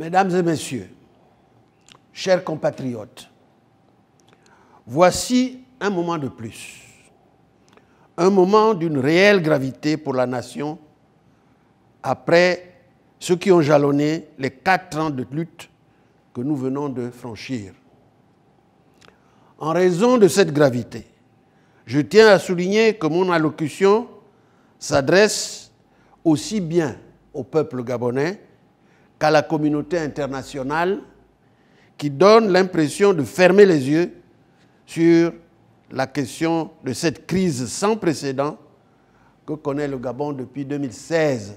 Mesdames et messieurs, chers compatriotes, voici un moment de plus, un moment d'une réelle gravité pour la nation après ceux qui ont jalonné les 4 ans de lutte que nous venons de franchir. En raison de cette gravité, je tiens à souligner que mon allocution s'adresse aussi bien au peuple gabonais qu'à la communauté internationale qui donne l'impression de fermer les yeux sur la question de cette crise sans précédent que connaît le Gabon depuis 2016.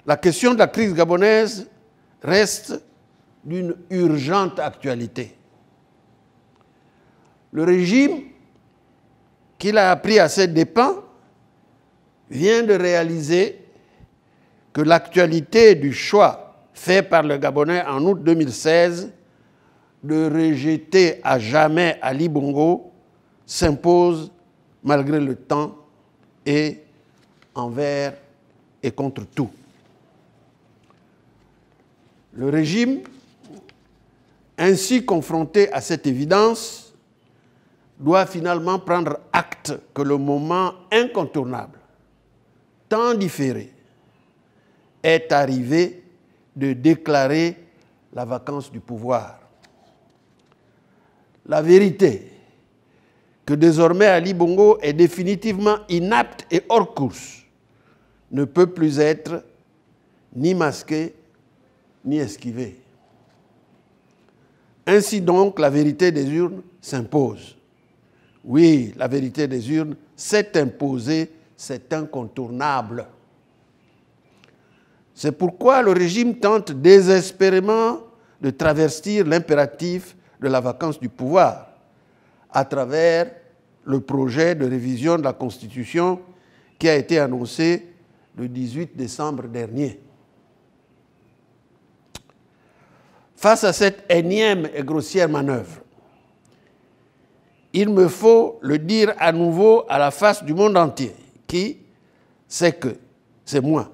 La question de la crise gabonaise reste d'une urgente actualité. Le régime qu'il a appris à ses dépens vient de réaliser que l'actualité du choix fait par le Gabonais en août 2016 de rejeter à jamais Ali Bongo s'impose malgré le temps et envers et contre tout. Le régime, ainsi confronté à cette évidence, doit finalement prendre acte que le moment incontournable, tant différé, est arrivé de déclarer la vacance du pouvoir. La vérité que désormais Ali Bongo est définitivement inapte et hors course ne peut plus être ni masquée ni esquivée. Ainsi donc, la vérité des urnes s'impose. Oui, la vérité des urnes s'est imposée, c'est incontournable. C'est pourquoi le régime tente désespérément de travestir l'impératif de la vacance du pouvoir à travers le projet de révision de la Constitution qui a été annoncé le 18 décembre dernier. Face à cette énième et grossière manœuvre, il me faut le dire à nouveau à la face du monde entier, qui sait que c'est moi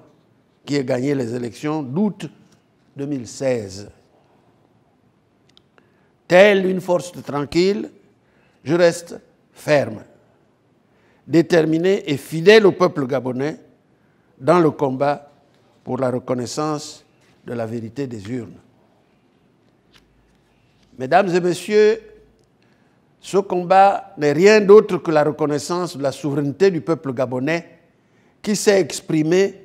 qui ai gagné les élections d'août 2016. Telle une force tranquille, je reste ferme, déterminé et fidèle au peuple gabonais dans le combat pour la reconnaissance de la vérité des urnes. Mesdames et messieurs, ce combat n'est rien d'autre que la reconnaissance de la souveraineté du peuple gabonais qui s'est exprimé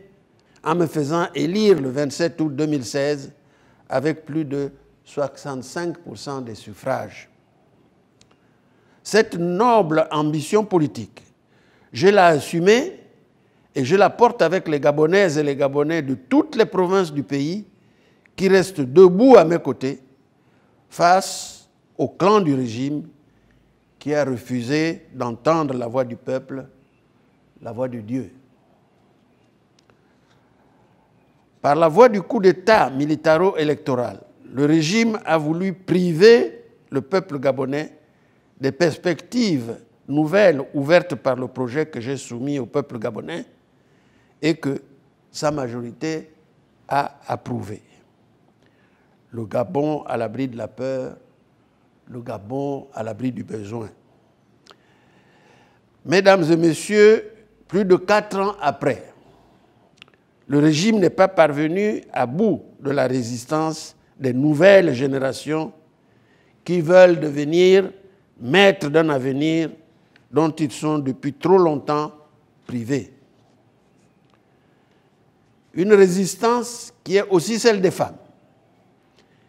en me faisant élire le 27 août 2016 avec plus de 65% des suffrages. Cette noble ambition politique, je l'ai assumée et je la porte avec les Gabonaises et les Gabonais de toutes les provinces du pays qui restent debout à mes côtés face au clan du régime qui a refusé d'entendre la voix du peuple, la voix de Dieu. Par la voie du coup d'État militaro-électoral, le régime a voulu priver le peuple gabonais des perspectives nouvelles ouvertes par le projet que j'ai soumis au peuple gabonais et que sa majorité a approuvé. Le Gabon à l'abri de la peur, le Gabon à l'abri du besoin. Mesdames et messieurs, plus de 4 ans après, le régime n'est pas parvenu à bout de la résistance des nouvelles générations qui veulent devenir maîtres d'un avenir dont ils sont depuis trop longtemps privés. Une résistance qui est aussi celle des femmes.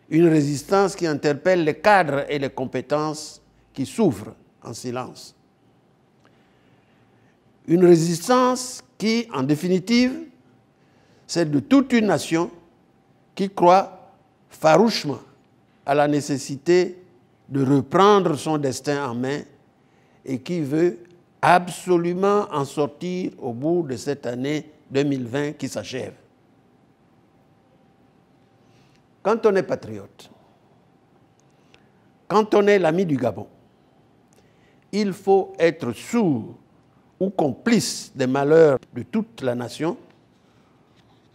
Une résistance qui interpelle les cadres et les compétences qui souffrent en silence. Une résistance qui, en définitive, c'est de toute une nation qui croit farouchement à la nécessité de reprendre son destin en main et qui veut absolument en sortir au bout de cette année 2020 qui s'achève. Quand on est patriote, quand on est l'ami du Gabon, il faut être sourd ou complice des malheurs de toute la nation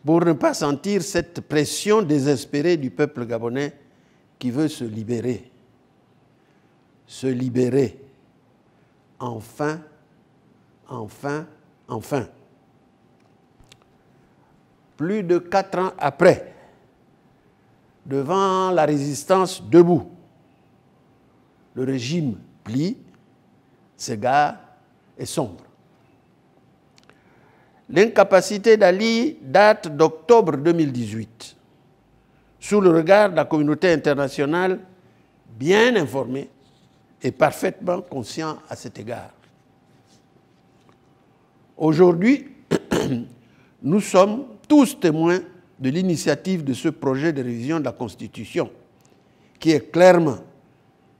pour ne pas sentir cette pression désespérée du peuple gabonais qui veut se libérer. Se libérer. Enfin, enfin, enfin. Plus de 4 ans après, devant la résistance debout, le régime plie, s'égare et sombre. L'incapacité d'Ali date d'octobre 2018. Sous le regard de la communauté internationale, bien informée et parfaitement conscient à cet égard. Aujourd'hui, nous sommes tous témoins de l'initiative de ce projet de révision de la Constitution, qui est clairement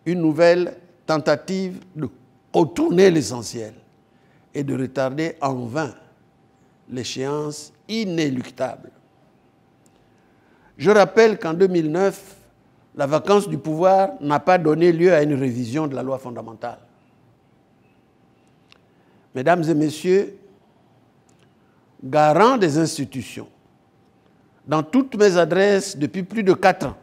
une nouvelle tentative de contourner l'essentiel et de retarder en vain l'échéance inéluctable. Je rappelle qu'en 2009, la vacance du pouvoir n'a pas donné lieu à une révision de la loi fondamentale. Mesdames et messieurs, garant des institutions, dans toutes mes adresses depuis plus de 4 ans,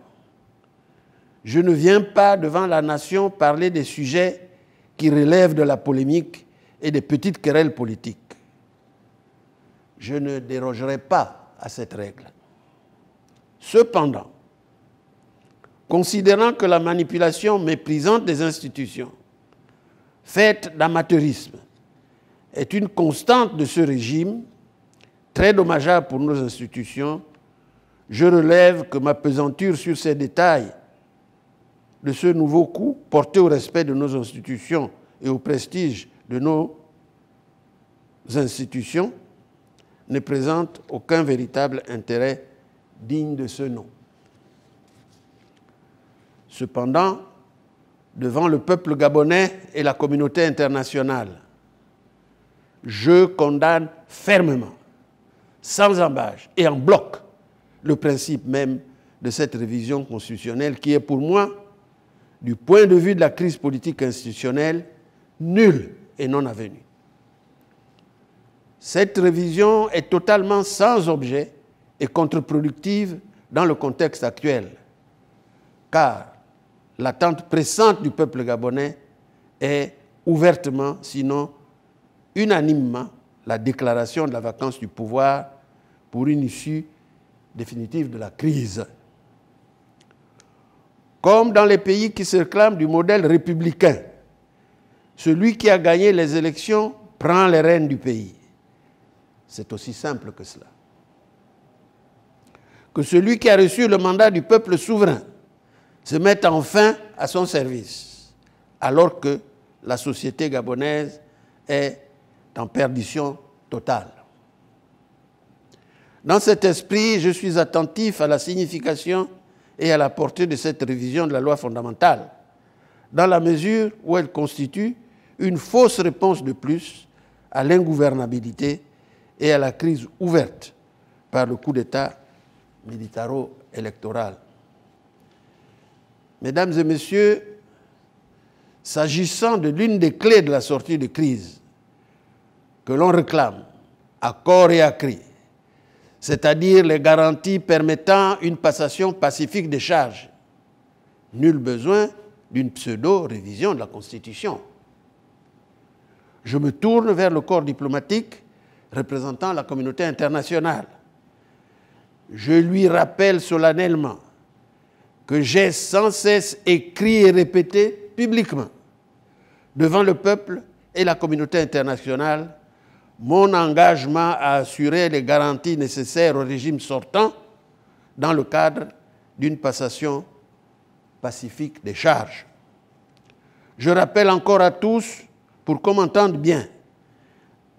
je ne viens pas devant la nation parler des sujets qui relèvent de la polémique et des petites querelles politiques. Je ne dérogerai pas à cette règle. Cependant, considérant que la manipulation méprisante des institutions, faite d'amateurisme, est une constante de ce régime, très dommageable pour nos institutions, je relève que ma pesanture sur ces détails de ce nouveau coup porté au respect de nos institutions et au prestige de nos institutions ne présente aucun véritable intérêt digne de ce nom. Cependant, devant le peuple gabonais et la communauté internationale, je condamne fermement, sans embâche et en bloc, le principe même de cette révision constitutionnelle qui est pour moi, du point de vue de la crise politique institutionnelle, nulle et non avenue. Cette révision est totalement sans objet et contre-productive dans le contexte actuel, car l'attente pressante du peuple gabonais est ouvertement, sinon unanimement, la déclaration de la vacance du pouvoir pour une issue définitive de la crise. Comme dans les pays qui se réclament du modèle républicain, celui qui a gagné les élections prend les rênes du pays. C'est aussi simple que cela. Que celui qui a reçu le mandat du peuple souverain se mette enfin à son service, alors que la société gabonaise est en perdition totale. Dans cet esprit, je suis attentif à la signification et à la portée de cette révision de la loi fondamentale, dans la mesure où elle constitue une fausse réponse de plus à l'ingouvernabilité et à la crise ouverte par le coup d'État militaro-électoral. Mesdames et messieurs, s'agissant de l'une des clés de la sortie de crise que l'on réclame à corps et à cri, c'est-à-dire les garanties permettant une passation pacifique des charges, nul besoin d'une pseudo-révision de la Constitution. Je me tourne vers le corps diplomatique représentant la communauté internationale. Je lui rappelle solennellement que j'ai sans cesse écrit et répété publiquement devant le peuple et la communauté internationale mon engagement à assurer les garanties nécessaires au régime sortant dans le cadre d'une passation pacifique des charges. Je rappelle encore à tous, pour qu'on m'entende bien,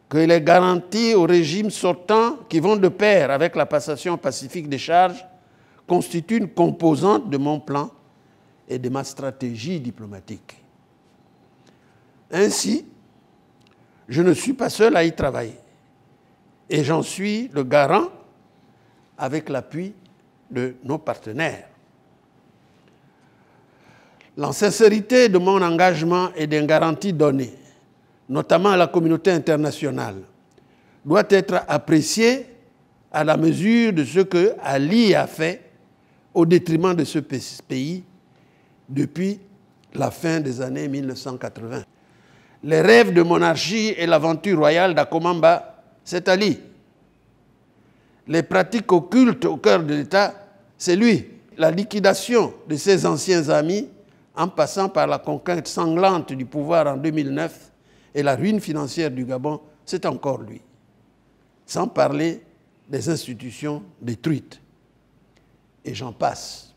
que les garanties au régime sortant qui vont de pair avec la passation pacifique des charges constituent une composante de mon plan et de ma stratégie diplomatique. Ainsi, je ne suis pas seul à y travailler et j'en suis le garant avec l'appui de nos partenaires. La sincérité de mon engagement et des garanties données, notamment à la communauté internationale, doit être appréciée à la mesure de ce que Ali a fait au détriment de ce pays depuis la fin des années 1980. Les rêves de monarchie et l'aventure royale d'Akomamba, c'est Ali. Les pratiques occultes au cœur de l'État, c'est lui. La liquidation de ses anciens amis, en passant par la conquête sanglante du pouvoir en 2009 et la ruine financière du Gabon, c'est encore lui. Sans parler des institutions détruites. Et j'en passe.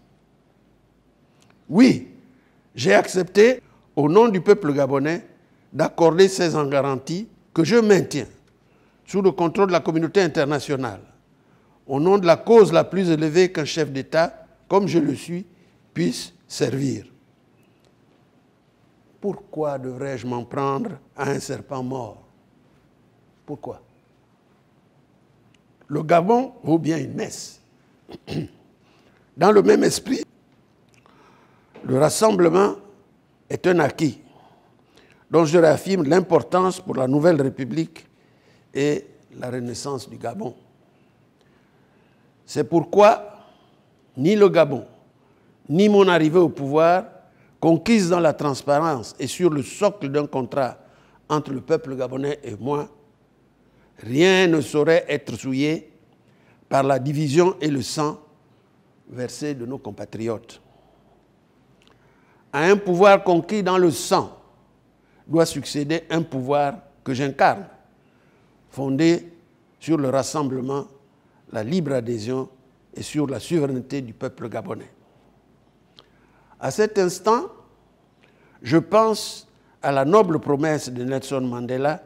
Oui, j'ai accepté, au nom du peuple gabonais, d'accorder ces garanties que je maintiens sous le contrôle de la communauté internationale, au nom de la cause la plus élevée qu'un chef d'État, comme je le suis, puisse servir. Pourquoi devrais-je m'en prendre à un serpent mort? Pourquoi? Le Gabon vaut bien une messe. Dans le même esprit, le rassemblement est un acquis dont je réaffirme l'importance pour la nouvelle République et la renaissance du Gabon. C'est pourquoi ni le Gabon, ni mon arrivée au pouvoir, conquise dans la transparence et sur le socle d'un contrat entre le peuple gabonais et moi, rien ne saurait être souillé par la division et le sang versé de nos compatriotes. À un pouvoir conquis dans le sang doit succéder un pouvoir que j'incarne, fondé sur le rassemblement, la libre adhésion et sur la souveraineté du peuple gabonais. À cet instant, je pense à la noble promesse de Nelson Mandela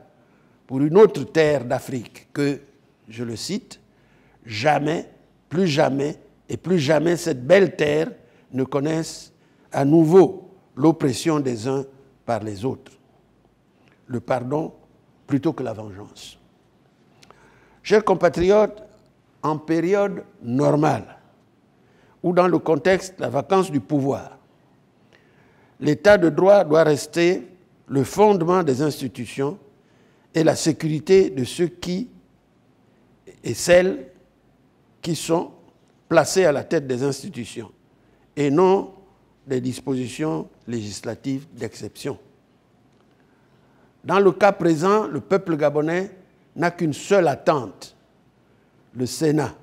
pour une autre terre d'Afrique que, je le cite, « Jamais, plus jamais et plus jamais cette belle terre ne connaisse à nouveau l'oppression des uns par les autres. Le pardon plutôt que la vengeance. » Chers compatriotes, en période normale, ou dans le contexte de la vacance du pouvoir, l'état de droit doit rester le fondement des institutions et la sécurité de ceux qui et celles qui sont placés à la tête des institutions, et non des dispositions législatives d'exception. Dans le cas présent, le peuple gabonais n'a qu'une seule attente. Le Sénat,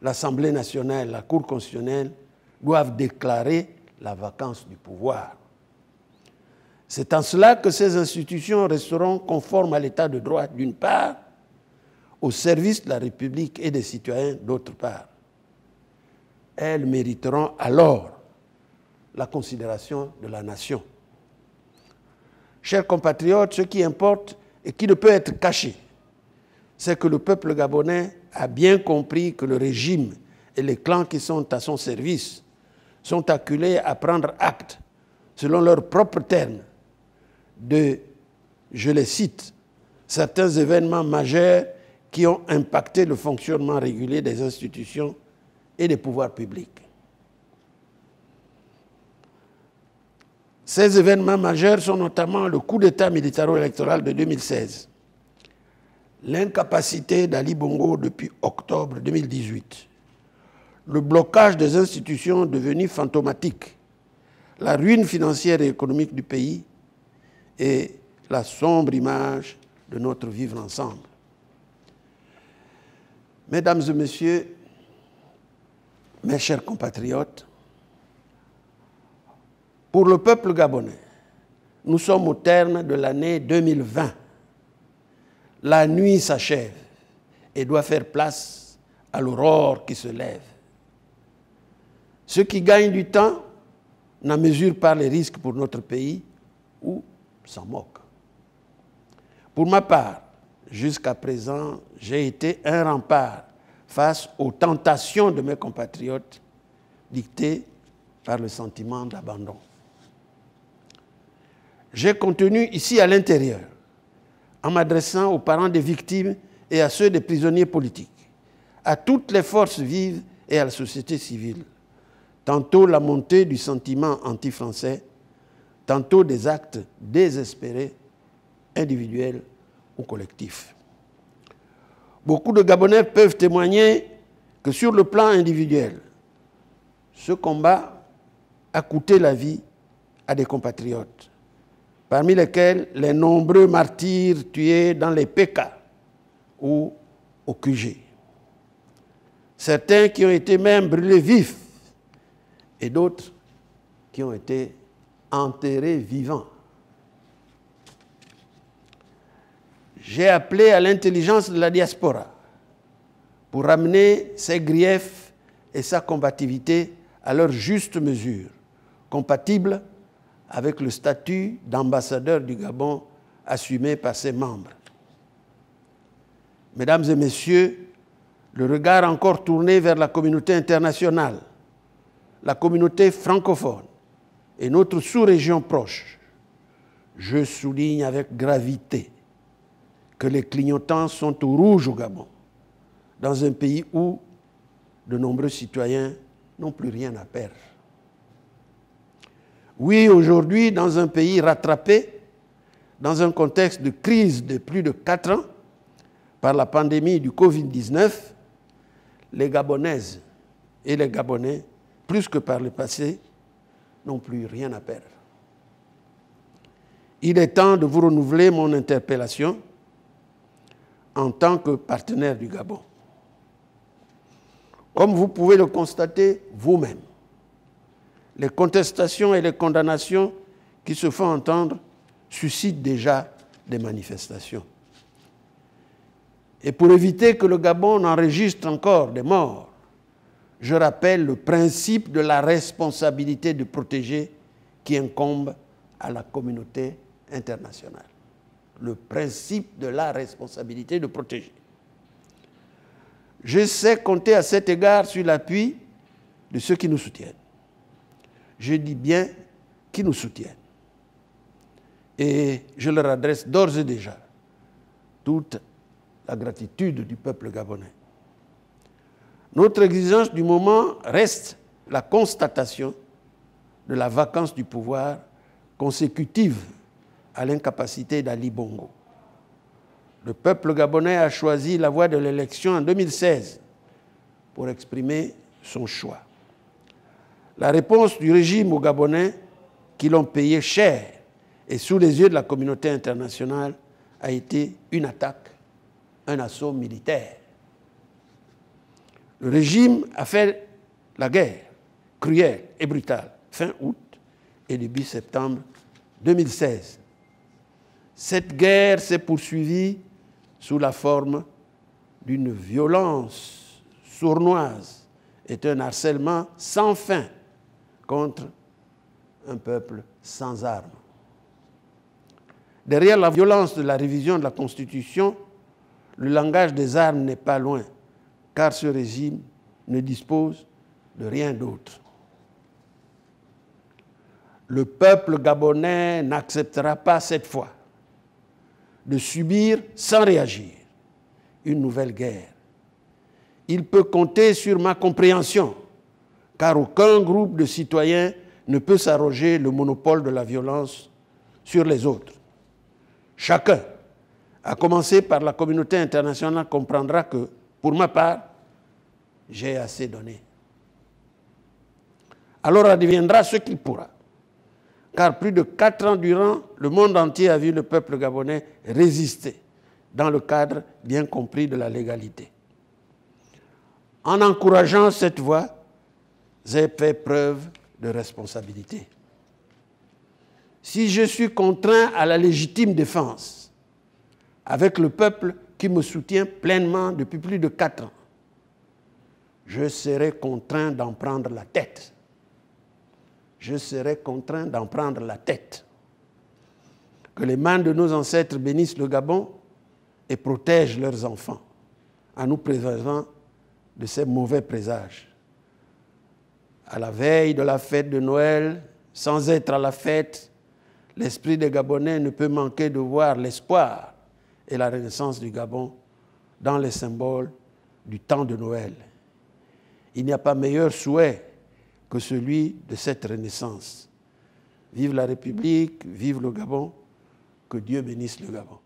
l'Assemblée nationale, la Cour constitutionnelle doivent déclarer la vacance du pouvoir. C'est en cela que ces institutions resteront conformes à l'état de droit, d'une part, au service de la République et des citoyens, d'autre part. Elles mériteront alors la considération de la nation. Chers compatriotes, ce qui importe et qui ne peut être caché, c'est que le peuple gabonais a bien compris que le régime et les clans qui sont à son service sont acculés à prendre acte, selon leurs propres termes, de, je les cite, certains événements majeurs qui ont impacté le fonctionnement régulier des institutions et des pouvoirs publics. Ces événements majeurs sont notamment le coup d'État militaro-électoral de 2016, l'incapacité d'Ali Bongo depuis octobre 2018, le blocage des institutions devenues fantomatiques, la ruine financière et économique du pays et la sombre image de notre vivre ensemble. Mesdames et messieurs, mes chers compatriotes, pour le peuple gabonais, nous sommes au terme de l'année 2020. La nuit s'achève et doit faire place à l'aurore qui se lève. Ceux qui gagnent du temps n'en mesurent pas les risques pour notre pays ou s'en moquent. Pour ma part, jusqu'à présent, j'ai été un rempart face aux tentations de mes compatriotes dictées par le sentiment d'abandon. J'ai contenu ici à l'intérieur, en m'adressant aux parents des victimes et à ceux des prisonniers politiques, à toutes les forces vives et à la société civile, tantôt la montée du sentiment anti-français, tantôt des actes désespérés, individuels ou collectifs. Beaucoup de Gabonais peuvent témoigner que sur le plan individuel, ce combat a coûté la vie à des compatriotes, parmi lesquels les nombreux martyrs tués dans les PK ou au QG. Certains qui ont été même brûlés vifs et d'autres qui ont été enterrés vivants. J'ai appelé à l'intelligence de la diaspora pour ramener ses griefs et sa combativité à leur juste mesure, compatible avec le statut d'ambassadeur du Gabon assumé par ses membres. Mesdames et messieurs, le regard encore tourné vers la communauté internationale, la communauté francophone et notre sous-région proche, je souligne avec gravité que les clignotants sont au rouge au Gabon, dans un pays où de nombreux citoyens n'ont plus rien à perdre. Oui, aujourd'hui, dans un pays rattrapé, dans un contexte de crise de plus de 4 ans, par la pandémie du Covid-19, les Gabonaises et les Gabonais, plus que par le passé, n'ont plus rien à perdre. Il est temps de vous renouveler mon interpellation en tant que partenaire du Gabon. Comme vous pouvez le constater vous-même, les contestations et les condamnations qui se font entendre suscitent déjà des manifestations. Et pour éviter que le Gabon n'enregistre encore des morts, je rappelle le principe de la responsabilité de protéger qui incombe à la communauté internationale. Le principe de la responsabilité de protéger. Je sais compter à cet égard sur l'appui de ceux qui nous soutiennent. Je dis bien qui nous soutiennent. Et je leur adresse d'ores et déjà toute la gratitude du peuple gabonais. Notre exigence du moment reste la constatation de la vacance du pouvoir consécutive à l'incapacité d'Ali Bongo. Le peuple gabonais a choisi la voie de l'élection en 2016 pour exprimer son choix. La réponse du régime aux Gabonais, qui l'ont payé cher et sous les yeux de la communauté internationale, a été une attaque, un assaut militaire. Le régime a fait la guerre cruelle et brutale fin août et début septembre 2016. Cette guerre s'est poursuivie sous la forme d'une violence sournoise et un harcèlement sans fin contre un peuple sans armes. Derrière la violence de la révision de la Constitution, le langage des armes n'est pas loin, car ce régime ne dispose de rien d'autre. Le peuple gabonais n'acceptera pas cette fois de subir sans réagir une nouvelle guerre. Il peut compter sur ma compréhension, car aucun groupe de citoyens ne peut s'arroger le monopole de la violence sur les autres. Chacun, à commencer par la communauté internationale, comprendra que, pour ma part, j'ai assez donné. Alors adviendra ce qu'il pourra. Car plus de 4 ans durant, le monde entier a vu le peuple gabonais résister dans le cadre bien compris de la légalité. En encourageant cette voie, j'ai fait preuve de responsabilité. Si je suis contraint à la légitime défense, avec le peuple qui me soutient pleinement depuis plus de 4 ans, je serai contraint d'en prendre la tête. Je serai contraint d'en prendre la tête. Que les mains de nos ancêtres bénissent le Gabon et protègent leurs enfants en nous préservant de ces mauvais présages. À la veille de la fête de Noël, sans être à la fête, l'esprit des Gabonais ne peut manquer de voir l'espoir et la renaissance du Gabon dans les symboles du temps de Noël. Il n'y a pas meilleur souhait que celui de cette renaissance. Vive la République, vive le Gabon, que Dieu bénisse le Gabon.